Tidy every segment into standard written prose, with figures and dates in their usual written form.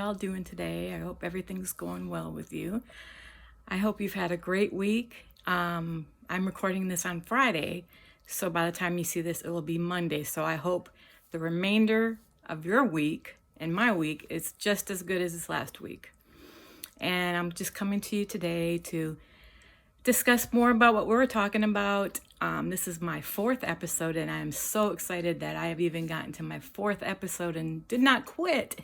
y'all doing today? I hope everything's going well with you. I hope you've had a great week. I'm recording this on Friday, so by the time you see this, it will be Monday. So I hope the remainder of your week and my week is just as good as this last week. And I'm just coming to you today to discuss more about what we were talking about. This is my 4th episode, and I'm so excited that I have even gotten to my 4th episode and did not quit.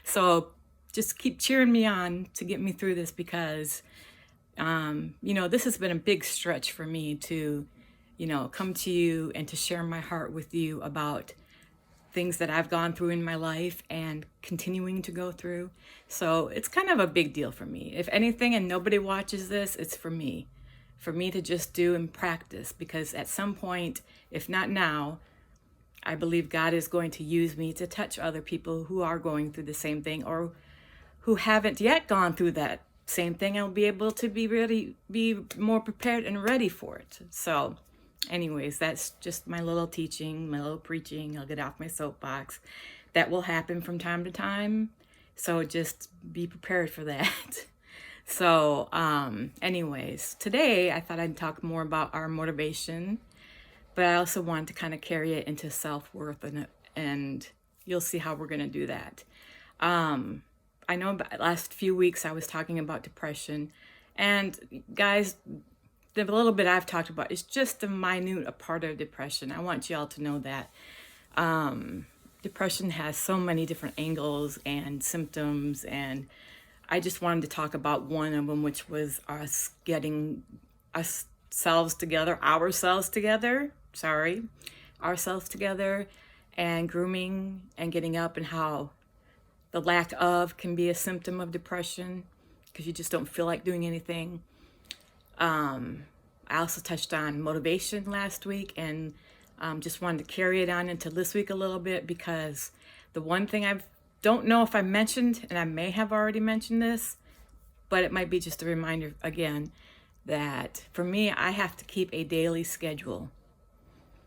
So just keep cheering me on to get me through this because, this has been a big stretch for me to, come to you and to share my heart with you about things that I've gone through in my life and continuing to go through. So it's kind of a big deal for me. If anything, and nobody watches this, it's for me to just do and practice, because at some point, if not now, I believe God is going to use me to touch other people who are going through the same thing or who haven't yet gone through that same thing. I'll be able to be more prepared and ready for it. So anyways, that's just my little teaching, my little preaching. I'll get off my soapbox. That will happen from time to time. So just be prepared for that. So anyways, today I thought I'd talk more about our motivation, but I also wanted to kind of carry it into self-worth, and you'll see how we're going to do that. I know the last few weeks I was talking about depression, and guys, the little bit I've talked about is just a minute part of depression. I want y'all to know that depression has so many different angles and symptoms, and I just wanted to talk about one of them, which was us getting ourselves together, and grooming and getting up, and how the lack of can be a symptom of depression because you just don't feel like doing anything. I also touched on motivation last week, and just wanted to carry it on into this week a little bit, because the one thing I don't know if I mentioned, and I may have already mentioned this, but it might be just a reminder again, that for me, I have to keep a daily schedule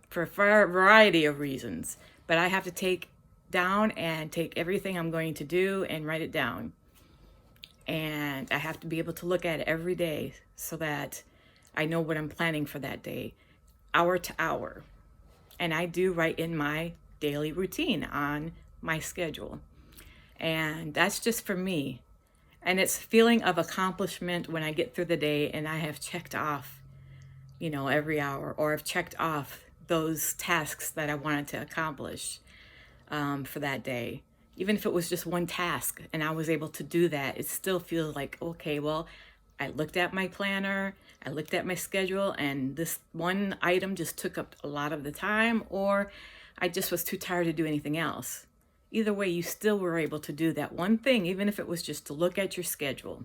for a variety of reasons, but I have to take everything I'm going to do and write it down. And I have to be able to look at it every day so that I know what I'm planning for that day, hour to hour. And I do write in my daily routine on my schedule. And that's just for me. And it's a feeling of accomplishment when I get through the day and I have checked off, every hour, or I've checked off those tasks that I wanted to accomplish for that day. Even if it was just one task and I was able to do that, it still feels like, okay, well, I looked at my planner, I looked at my schedule, and this one item just took up a lot of the time, or I just was too tired to do anything else. Either way, you still were able to do that one thing, even if it was just to look at your schedule.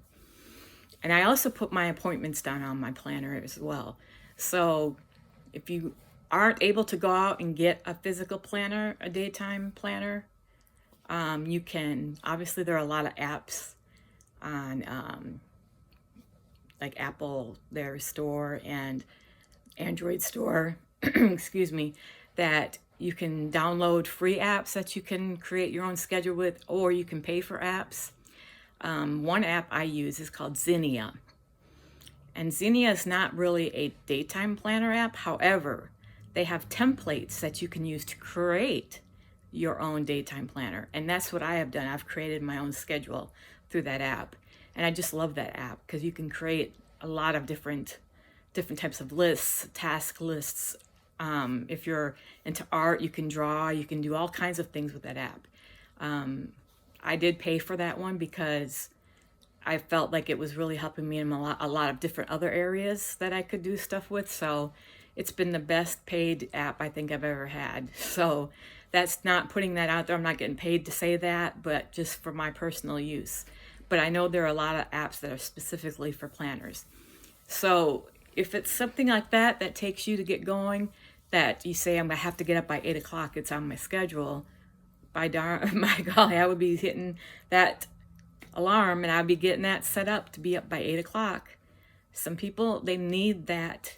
And I also put my appointments down on my planner as well. So if you aren't able to go out and get a physical planner, a daytime planner, you can, obviously there are a lot of apps on like Apple, their store, and Android store, excuse me, that you can download free apps that you can create your own schedule with, or you can pay for apps. One app I use is called Zinnia. And Zinnia is not really a daytime planner app. However, they have templates that you can use to create your own daytime planner. And that's what I have done. I've created my own schedule through that app. And I just love that app because you can create a lot of different types of lists, task lists. If you're into art, you can draw, you can do all kinds of things with that app. I did pay for that one because I felt like it was really helping me in a lot of different other areas that I could do stuff with. So it's been the best paid app I think I've ever had. So that's not putting that out there. I'm not getting paid to say that, but just for my personal use. But I know there are a lot of apps that are specifically for planners. So if it's something like that that takes you to get going, that you say, I'm going to have to get up by 8 o'clock, it's on my schedule, my golly, I would be hitting that alarm and I'd be getting that set up to be up by 8 o'clock. Some people, they need that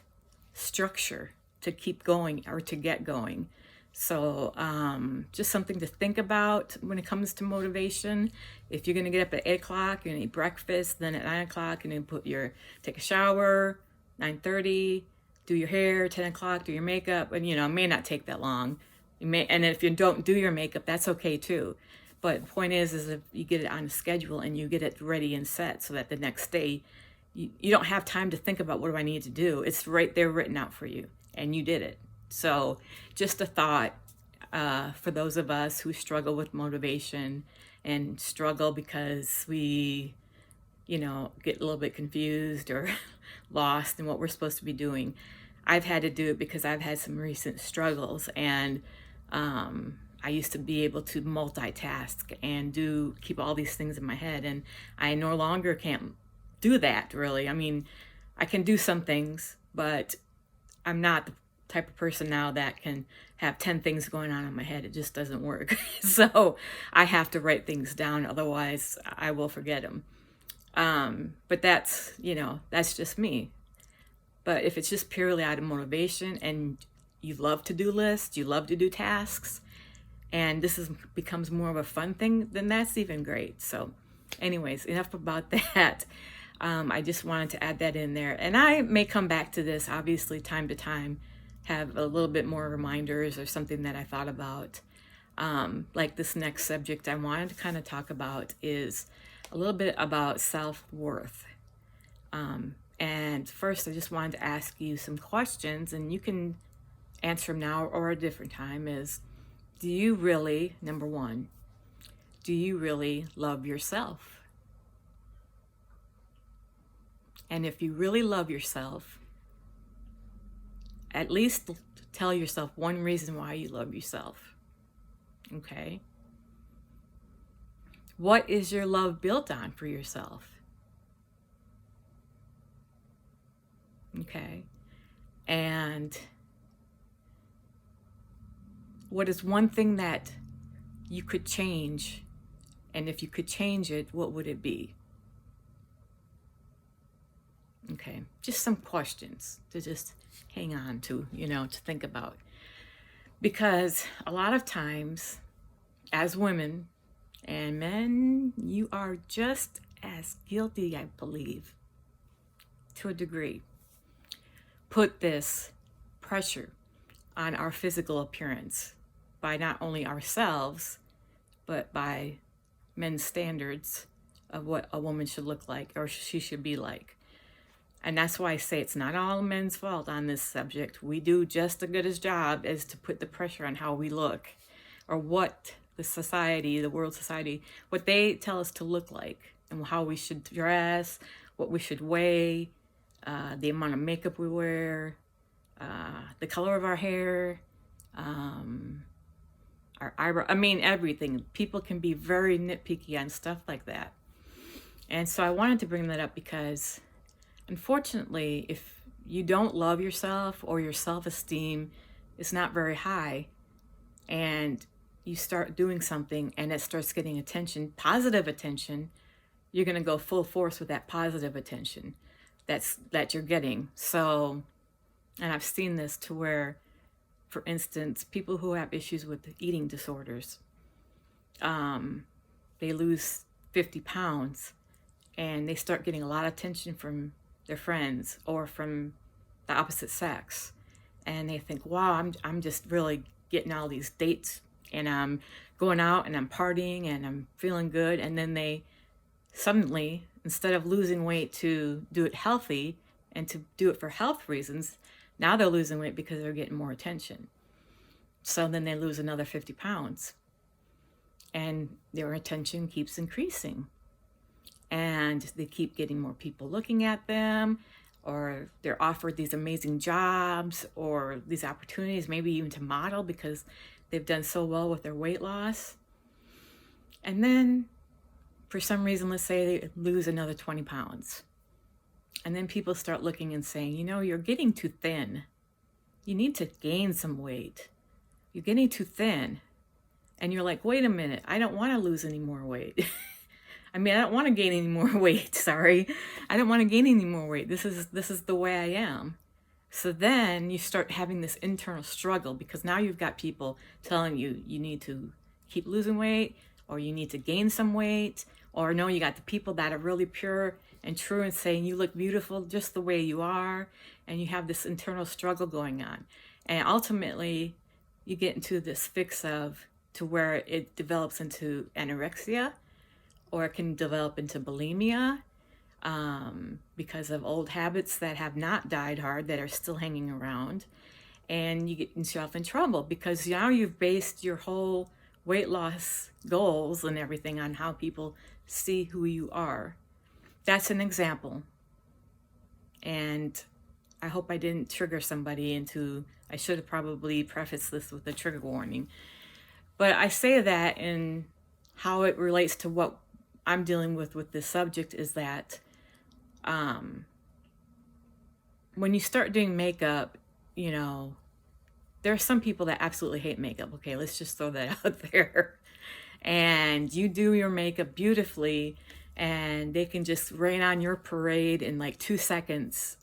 structure to keep going or to get going. So just something to think about when it comes to motivation. If you're going to get up at 8 o'clock, you're going to eat breakfast, then at 9 o'clock, you're going to take a shower, 9:30, do your hair, 10 o'clock, do your makeup. And, it may not take that long. And if you don't do your makeup, that's okay too. But the point is if you get it on a schedule and you get it ready and set so that the next day, you don't have time to think about what do I need to do. It's right there written out for you and you did it. So just a thought for those of us who struggle with motivation and struggle because we, get a little bit confused or lost in what we're supposed to be doing. I've had to do it because I've had some recent struggles, and I used to be able to multitask and keep all these things in my head, and I no longer can't do that really. I mean, I can do some things, but I'm not the type of person now that can have 10 things going on in my head. It just doesn't work. So I have to write things down, otherwise I will forget them. But that's just me. But if it's just purely out of motivation and you love to do lists, you love to do tasks, and becomes more of a fun thing, then that's even great. So anyways, enough about that. I just wanted to add that in there. And I may come back to this, obviously, time to time, have a little bit more reminders or something that I thought about. Like this next subject I wanted to kind of talk about is a little bit about self-worth. And first, I just wanted to ask you some questions, and you can answer them now or a different time. Do you really, number one, do you really love yourself? And if you really love yourself, at least tell yourself one reason why you love yourself. Okay? What is your love built on for yourself? Okay. And what is one thing that you could change? And if you could change it, what would it be? Okay. Just some questions to just hang on to, to think about. Because a lot of times, as women and men, you are just as guilty, I believe, to a degree. Put this pressure on our physical appearance by not only ourselves, but by men's standards of what a woman should look like or she should be like. And that's why I say it's not all men's fault on this subject. We do just as good a job as to put the pressure on how we look or what the world society, what they tell us to look like and how we should dress, what we should weigh, the amount of makeup we wear, the color of our hair, our eyebrow. I mean, everything. People can be very nitpicky on stuff like that. And so I wanted to bring that up because, unfortunately, if you don't love yourself or your self-esteem is not very high, and you start doing something and it starts getting attention, positive attention, you're going to go full force with that positive attention that you're getting. So, and I've seen this to where, for instance, people who have issues with eating disorders, they lose 50 pounds and they start getting a lot of attention from their friends or from the opposite sex. And they think, wow, I'm just really getting all these dates and I'm going out and I'm partying and I'm feeling good. And then they suddenly, instead of losing weight to do it healthy and to do it for health reasons, now they're losing weight because they're getting more attention. So then they lose another 50 pounds and their attention keeps increasing. And they keep getting more people looking at them, or they're offered these amazing jobs or these opportunities, maybe even to model because they've done so well with their weight loss. And then for some reason, let's say they lose another 20 pounds. And then people start looking and saying, you're getting too thin. You need to gain some weight. You're getting too thin. And you're like, wait a minute, I don't want to lose any more weight. I don't want to gain any more weight. Sorry. I don't want to gain any more weight. This is the way I am. So then you start having this internal struggle because now you've got people telling you you need to keep losing weight, or you need to gain some weight, or no, you got the people that are really pure and true and saying you look beautiful just the way you are, and you have this internal struggle going on. And ultimately, you get into this fix of to where it develops into anorexia, or it can develop into bulimia, because of old habits that have not died hard, that are still hanging around. And you get yourself in trouble because now you've based your whole weight loss goals and everything on how people see who you are. That's an example. And I hope I didn't trigger somebody into, I should have probably prefaced this with a trigger warning. But I say that in how it relates to what I'm dealing with this subject is that when you start doing makeup, you know, there are some people that absolutely hate makeup. Okay, let's just throw that out there. And you do your makeup beautifully, and they can just rain on your parade in like 2 seconds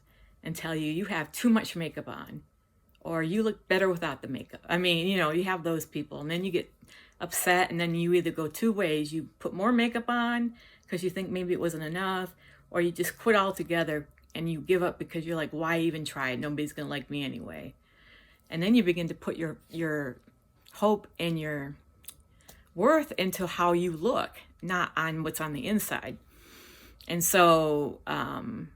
and tell you you have too much makeup on, or you look better without the makeup. I mean, you know, you have those people, and then you get upset, and then you either go two ways. You put more makeup on because you think maybe it wasn't enough, or you just quit altogether and you give up because you're like, why even try? Nobody's gonna like me anyway. And then you begin to put your hope and your worth into how you look, not on what's on the inside. And so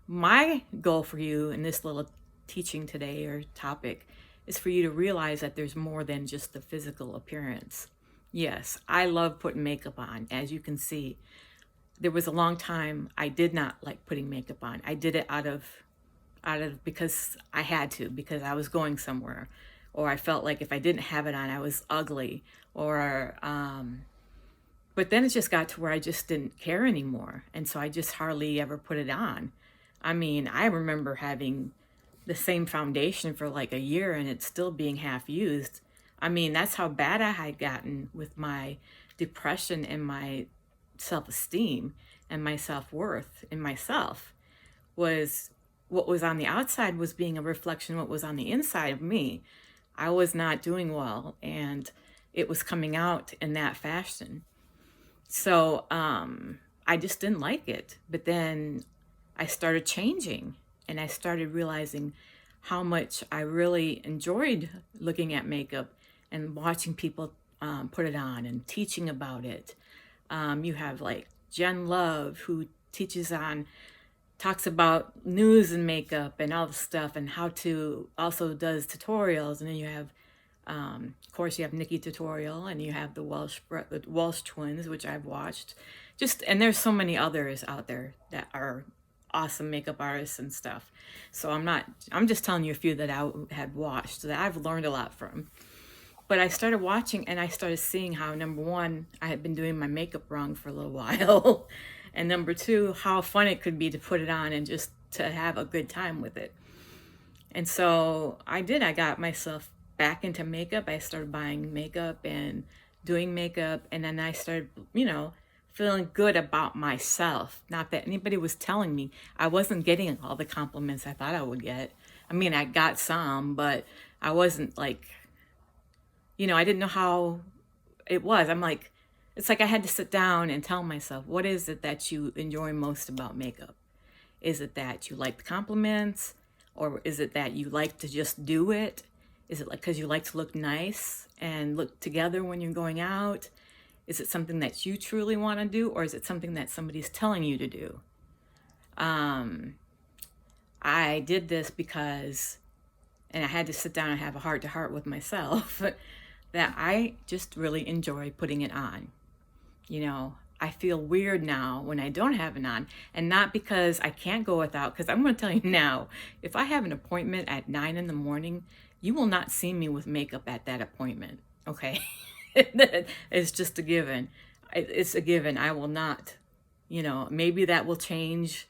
my goal for you in this little teaching today or topic is for you to realize that there's more than just the physical appearance. Yes, I love putting makeup on. As you can see, there was a long time I did not like putting makeup on. I did it out of because I had to, because I was going somewhere, or I felt like if I didn't have it on, I was ugly, or but then it just got to where I just didn't care anymore, and so I just hardly ever put it on. I mean, I remember having the same foundation for like a year and it's still being half used. I mean, that's how bad I had gotten with my depression and my self-esteem and my self-worth in myself. Was what was on the outside was being a reflection of what was on the inside of me. I was not doing well, and it was coming out in that fashion. So I just didn't like it. But then I started changing, and I started realizing how much I really enjoyed looking at makeup and watching people put it on and teaching about it. You have like Jen Love, who talks about news and makeup and all the stuff, and how to, also does tutorials. And then you have, of course, you have Nikki Tutorial, and you have the Welsh twins, which I've watched. And there's so many others out there that are awesome makeup artists and stuff. So I'm just telling you a few that I had watched that I've learned a lot from. But I started watching, and I started seeing how, number one, I had been doing my makeup wrong for a little while. And number two, how fun it could be to put it on and just to have a good time with it. And so I got myself back into makeup. I started buying makeup and doing makeup. And then I started, feeling good about myself. Not that anybody was telling me. I wasn't getting all the compliments I thought I would get. I mean, I got some, but I wasn't like, I didn't know how it was. It's like I had to sit down and tell myself, what is it that you enjoy most about makeup? Is it that you like the compliments? Or is it that you like to just do it? Is it like because you like to look nice and look together when you're going out? Is it something that you truly want to do? Or is it something that somebody's telling you to do? I did this because, and I had to sit down and have a heart-to-heart with myself, that I just really enjoy putting it on. I feel weird now when I don't have it on, and not because I can't go without, because I'm going to tell you now, if I have an appointment at 9 in the morning, you will not see me with makeup at that appointment, okay? It's just a given. It's a given. I will not, maybe that will change,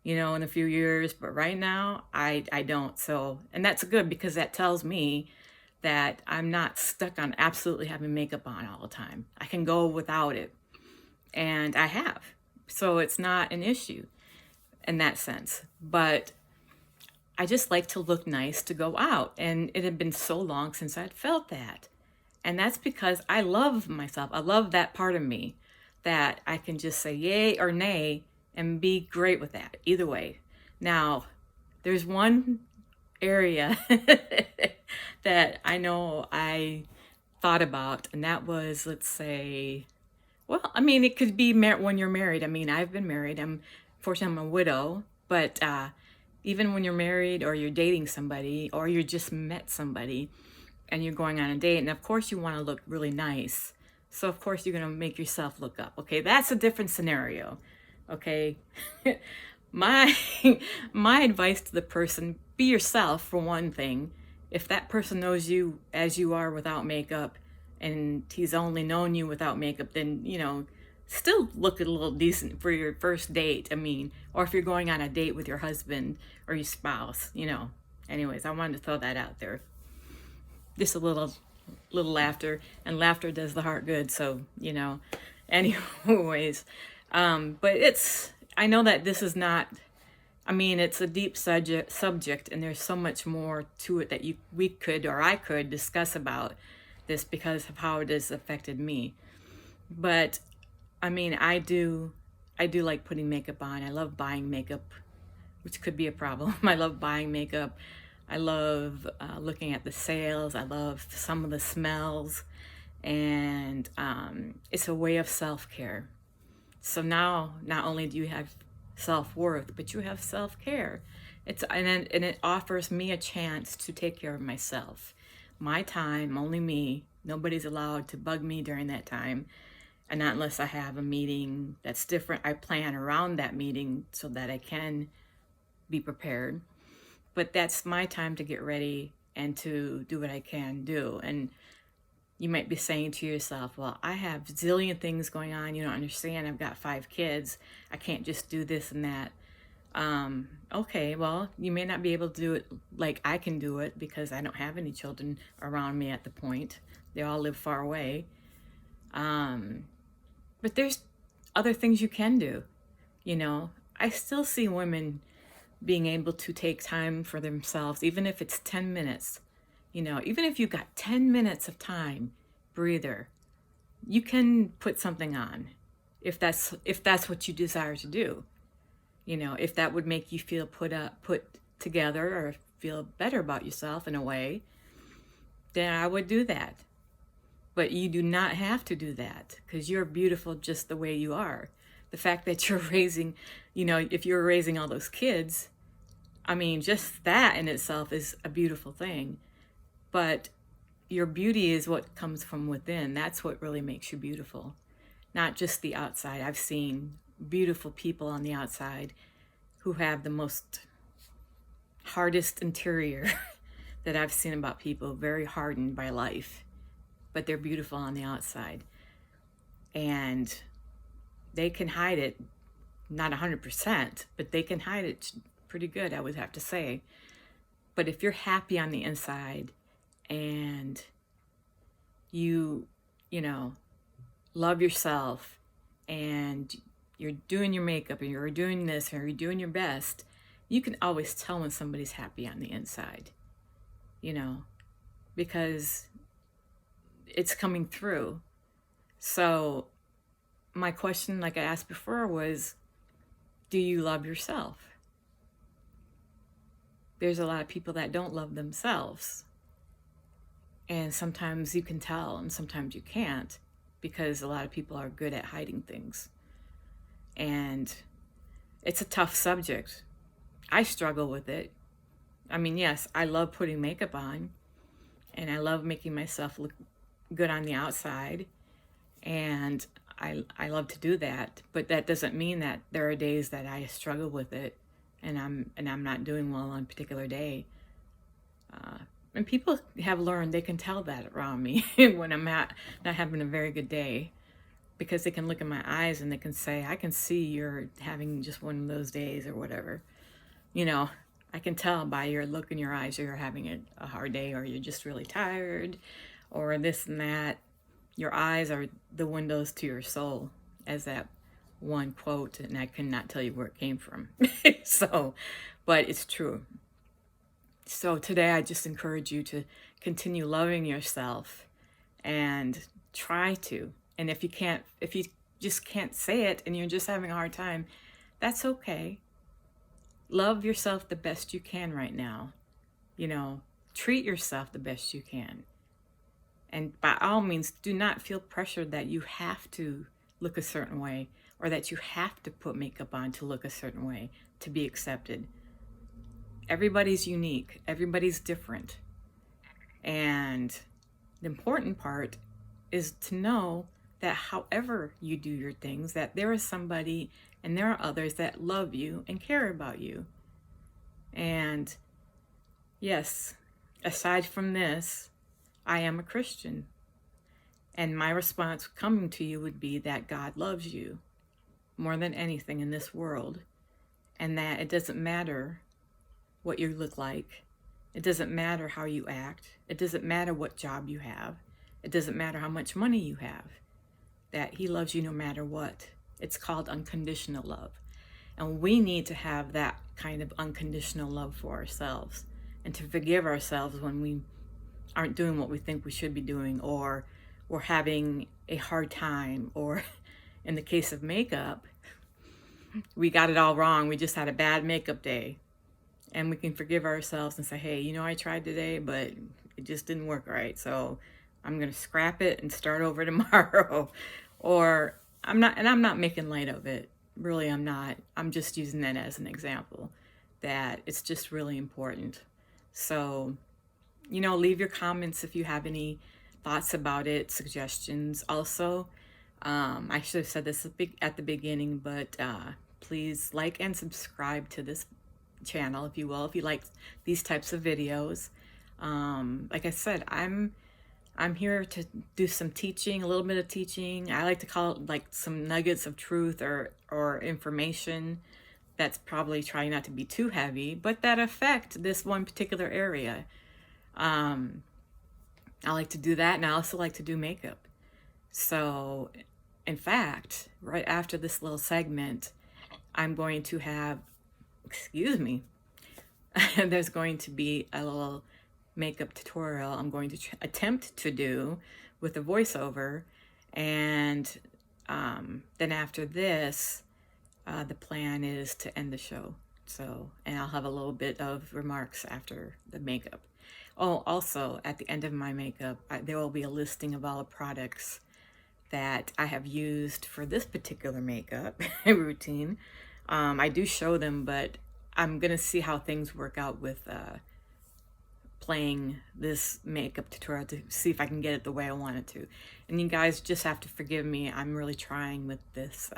in a few years, but right now, I don't. So, and that's good, because that tells me that I'm not stuck on absolutely having makeup on all the time. I can go without it. And I have. So it's not an issue in that sense. But I just like to look nice to go out. And it had been so long since I'd felt that. And that's because I love myself. I love that part of me that I can just say yay or nay and be great with that either way. Now, there's one area that I know I thought about, and that was, let's say, well, I mean, it could be when you're married. I mean, I've been married. Fortunately, I'm a widow, but even when you're married or you're dating somebody or you just met somebody and you're going on a date, and of course you want to look really nice. So of course you're going to make yourself look up. Okay, that's a different scenario. Okay. my my advice to the person, be yourself for one thing. If that person knows you as you are without makeup and he's only known you without makeup, then still look a little decent for your first date. I mean, or if you're going on a date with your husband or your spouse. Anyways, I wanted to throw that out there. Just a little laughter, and laughter does the heart good. So anyways, but I know that this is not, I mean, it's a deep subject, and there's so much more to it that I could discuss about this because of how it has affected me. But I mean, I do like putting makeup on. I love buying makeup, which could be a problem. I love buying makeup. I love looking at the sales. I love some of the smells, and it's a way of self-care. So now, not only do you have self-worth, but you have self-care. And it offers me a chance to take care of myself. My time, only me. Nobody's allowed to bug me during that time. And not unless I have a meeting that's different. I plan around that meeting so that I can be prepared. But that's my time to get ready and to do what I can do. And you might be saying to yourself, well, I have a zillion things going on. You don't understand. I've got 5 kids. I can't just do this and that. Okay, well, you may not be able to do it like I can do it because I don't have any children around me at the point. They all live far away. But there's other things you can do. I still see women being able to take time for themselves, even if it's 10 minutes. Even if you've got 10 minutes of time, breather, you can put something on if that's what you desire to do. If that would make you feel put together or feel better about yourself in a way, then I would do that. But you do not have to do that because you're beautiful just the way you are. The fact that you're raising, if you're raising all those kids, I mean, just that in itself is a beautiful thing. But your beauty is what comes from within. That's what really makes you beautiful, not just the outside. I've seen beautiful people on the outside who have the most hardest interior that I've seen about people, very hardened by life, but they're beautiful on the outside. And they can hide it, not 100%, but they can hide it pretty good, I would have to say. But if you're happy on the inside and you love yourself and you're doing your makeup and you're doing this or you're doing your best, you can always tell when somebody's happy on the inside, because it's coming through. So my question, like I asked before, was, do you love yourself? There's a lot of people that don't love themselves. And sometimes you can tell and sometimes you can't, because a lot of people are good at hiding things. And it's a tough subject. I struggle with it. I mean, yes, I love putting makeup on and I love making myself look good on the outside. And I love to do that, but that doesn't mean that there are days that I struggle with it and I'm not doing well on a particular day. And people have learned, they can tell that around me when I'm not having a very good day, because they can look in my eyes and they can say, I can see you're having just one of those days or whatever. I can tell by your look in your eyes you're having a hard day, or you're just really tired, or this and that. Your eyes are the windows to your soul, as that one quote, and I cannot tell you where it came from. So, but it's true. So today I just encourage you to continue loving yourself and try to. And if you just can't say it and you're just having a hard time, that's okay. Love yourself the best you can right now. Treat yourself the best you can. And by all means, do not feel pressured that you have to look a certain way or that you have to put makeup on to look a certain way to be accepted. Everybody's unique. Everybody's different. And the important part is to know that however you do your things, that there is somebody and there are others that love you and care about you. And yes, aside from this, I am a Christian. And my response coming to you would be that God loves you more than anything in this world. And that it doesn't matter what you look like. It doesn't matter how you act. It doesn't matter what job you have. It doesn't matter how much money you have. That He loves you no matter what. It's called unconditional love. And we need to have that kind of unconditional love for ourselves and to forgive ourselves when we aren't doing what we think we should be doing, or we're having a hard time, or in the case of makeup, we got it all wrong. We just had a bad makeup day. And we can forgive ourselves and say, hey, I tried today, but it just didn't work right. So I'm going to scrap it and start over tomorrow. Or I'm not making light of it. Really, I'm not. I'm just using that as an example that it's just really important. So, leave your comments if you have any thoughts about it, suggestions. Also, I should have said this at the beginning, but please like and subscribe to this channel, if you will, if you like these types of videos. Like I said, I'm here to do some teaching, a little bit of teaching. I like to call it like some nuggets of truth or information that's probably trying not to be too heavy, but that affect this one particular area. I like to do that, and I also like to do makeup. So, in fact, right after this little segment, I'm going to have, there's going to be a little makeup tutorial I'm going to attempt to do with a voiceover. And then after this, the plan is to end the show. So, and I'll have a little bit of remarks after the makeup. Oh, also, at the end of my makeup, there will be a listing of all the products that I have used for this particular makeup routine. I do show them, but I'm going to see how things work out with playing this makeup tutorial to see if I can get it the way I want it to. And you guys just have to forgive me. I'm really trying with this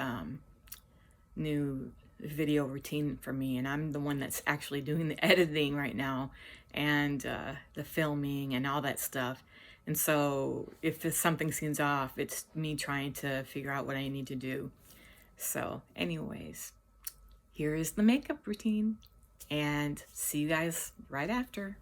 new video routine for me, and I'm the one that's actually doing the editing right now and the filming and all that stuff. And so if something seems off, it's me trying to figure out what I need to do. So anyways, here is the makeup routine, and see you guys right after.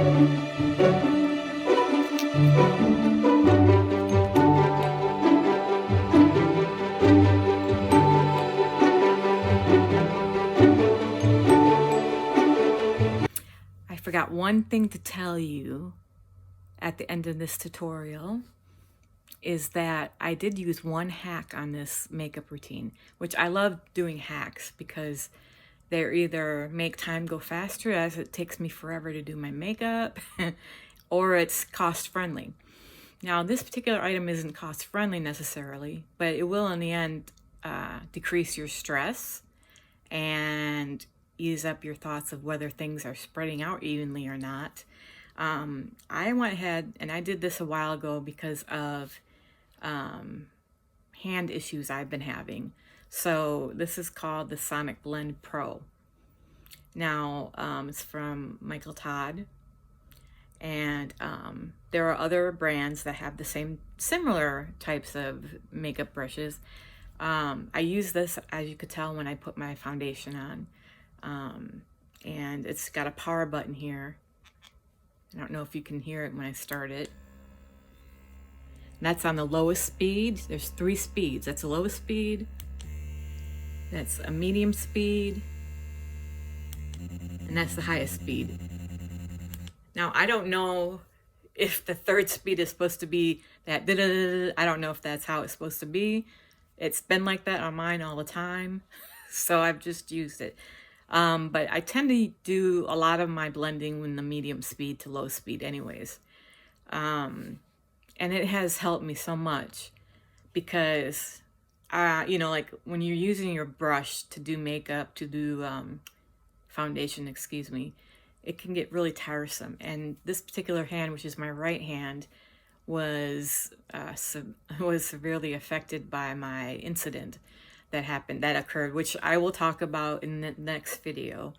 I forgot one thing to tell you at the end of this tutorial is that I did use one hack on this makeup routine, which I love doing hacks because they either make time go faster as it takes me forever to do my makeup or it's cost friendly. Now, this particular item isn't cost friendly necessarily, but it will in the end decrease your stress and ease up your thoughts of whether things are spreading out evenly or not. I went ahead and I did this a while ago because of hand issues I've been having. So this is called the Sonic Blend Pro. Now, it's from Michael Todd. And there are other brands that have the similar types of makeup brushes. I use this, as you could tell, when I put my foundation on. And it's got a power button here. I don't know if you can hear it when I start it. And that's on the lowest speed. There's 3 speeds. That's the lowest speed. That's a medium speed. And that's the highest speed. Now, I don't know if the 3rd speed is supposed to be that da-da-da-da. I don't know if that's how it's supposed to be. It's been like that on mine all the time. So I've just used it. But I tend to do a lot of my blending in the medium speed to low speed anyways. And it has helped me so much because, you know, like when you're using your brush to do makeup, to do foundation, excuse me, it can get really tiresome. And this particular hand, which is my right hand, was severely affected by my incident that occurred, which I will talk about in the next video.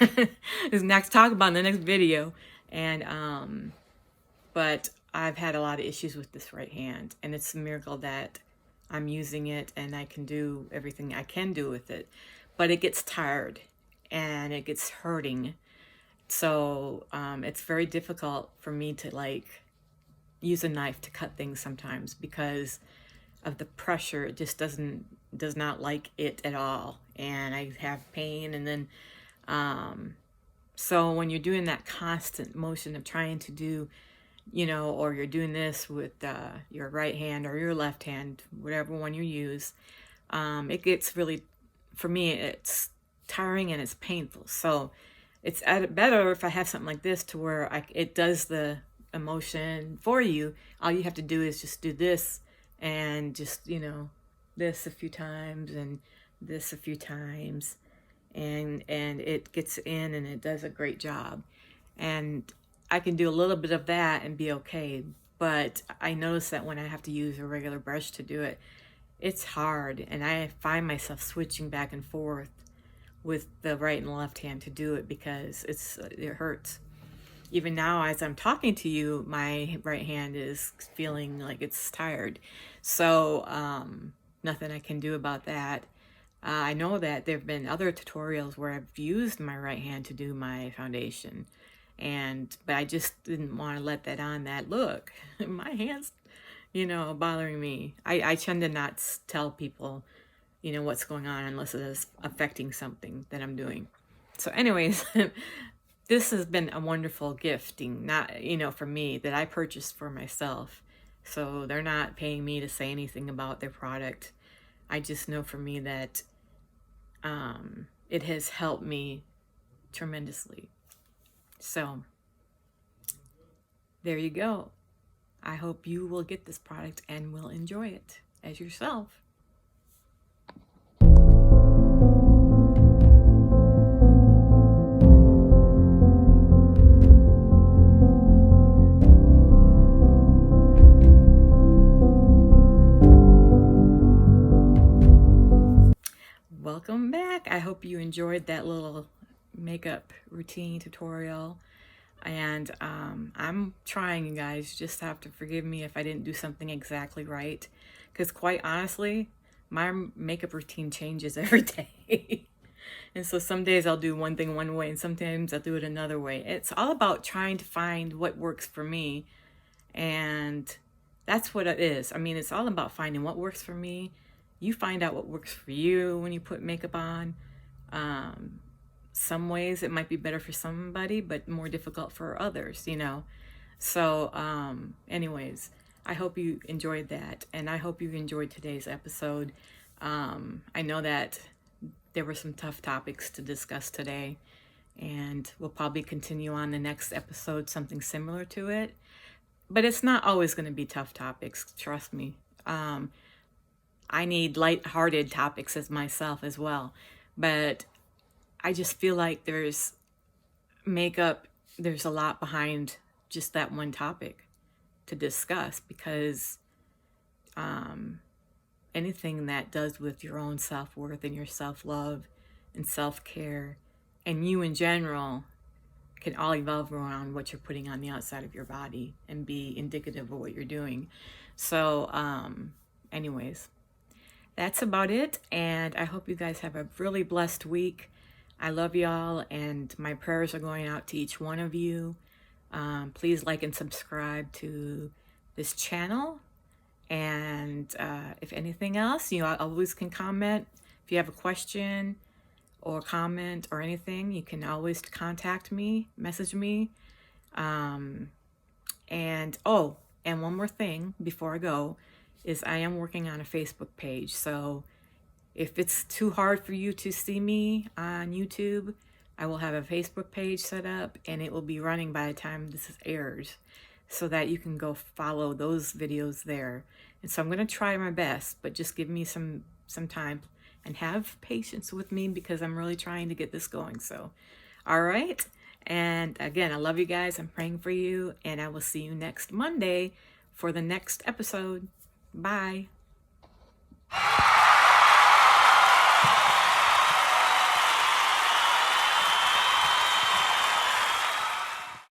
Talk about in the next video. And but I've had a lot of issues with this right hand, and it's a miracle that I'm using it and I can do everything I can do with it. But it gets tired and it gets hurting. So it's very difficult for me to like use a knife to cut things sometimes because of the pressure. It just does not like it at all, and I have pain. And then so when you're doing that constant motion of trying to do, you know, or you're doing this with your right hand or your left hand, whatever one you use, it gets really, for me, it's tiring and it's painful. So it's better if I have something like this to where it does the emotion for you. All you have to do is just do this and just, you know, this a few times and this a few times, and it gets in and it does a great job. And I can do a little bit of that and be okay. But I notice that when I have to use a regular brush to do it, it's hard, and I find myself switching back and forth with the right and left hand to do it because it hurts. Even now, as I'm talking to you, my right hand is feeling like it's tired. So nothing I can do about that. I know that there have been other tutorials where I've used my right hand to do my foundation, but I just didn't want to let that on. That look, my hand's, you know, bothering me. I tend to not tell people, you know, what's going on unless it is affecting something that I'm doing. So anyways, this has been a wonderful gifting, not, you know, for me, that I purchased for myself. So they're not paying me to say anything about their product. I just know for me that it has helped me tremendously. So there you go. I hope you will get this product and will enjoy it as yourself. Welcome back. I hope you enjoyed that little makeup routine tutorial. And I'm trying, you guys. Just have to forgive me if I didn't do something exactly right. Because quite honestly, my makeup routine changes every day. And so some days I'll do one thing one way and sometimes I'll do it another way. It's all about trying to find what works for me. And that's what it is. I mean, it's all about finding what works for me. You find out what works for you when you put makeup on. Some ways it might be better for somebody, but more difficult for others, you know. So, anyways, I hope you enjoyed that. And I hope you enjoyed today's episode. I know that there were some tough topics to discuss today. And we'll probably continue on the next episode, something similar to it. But it's not always going to be tough topics, trust me. I need lighthearted topics as myself as well. But I just feel like there's a lot behind just that one topic to discuss, because anything that does with your own self-worth and your self-love and self-care and you in general can all evolve around what you're putting on the outside of your body and be indicative of what you're doing. So anyways, that's about it. And I hope you guys have a really blessed week. I love y'all, and my prayers are going out to each one of you. Please like and subscribe to this channel. And if anything else, you know, I always can comment. If you have a question or comment or anything, you can always contact me, message me. And one more thing before I go is I am working on a Facebook page. So if it's too hard for you to see me on YouTube, I will have a Facebook page set up and it will be running by the time this airs, so that you can go follow those videos there. And so I'm going to try my best, but just give me some time and have patience with me, because I'm really trying to get this going. So, all right. And again, I love you guys. I'm praying for you, and I will see you next Monday for the next episode. Bye.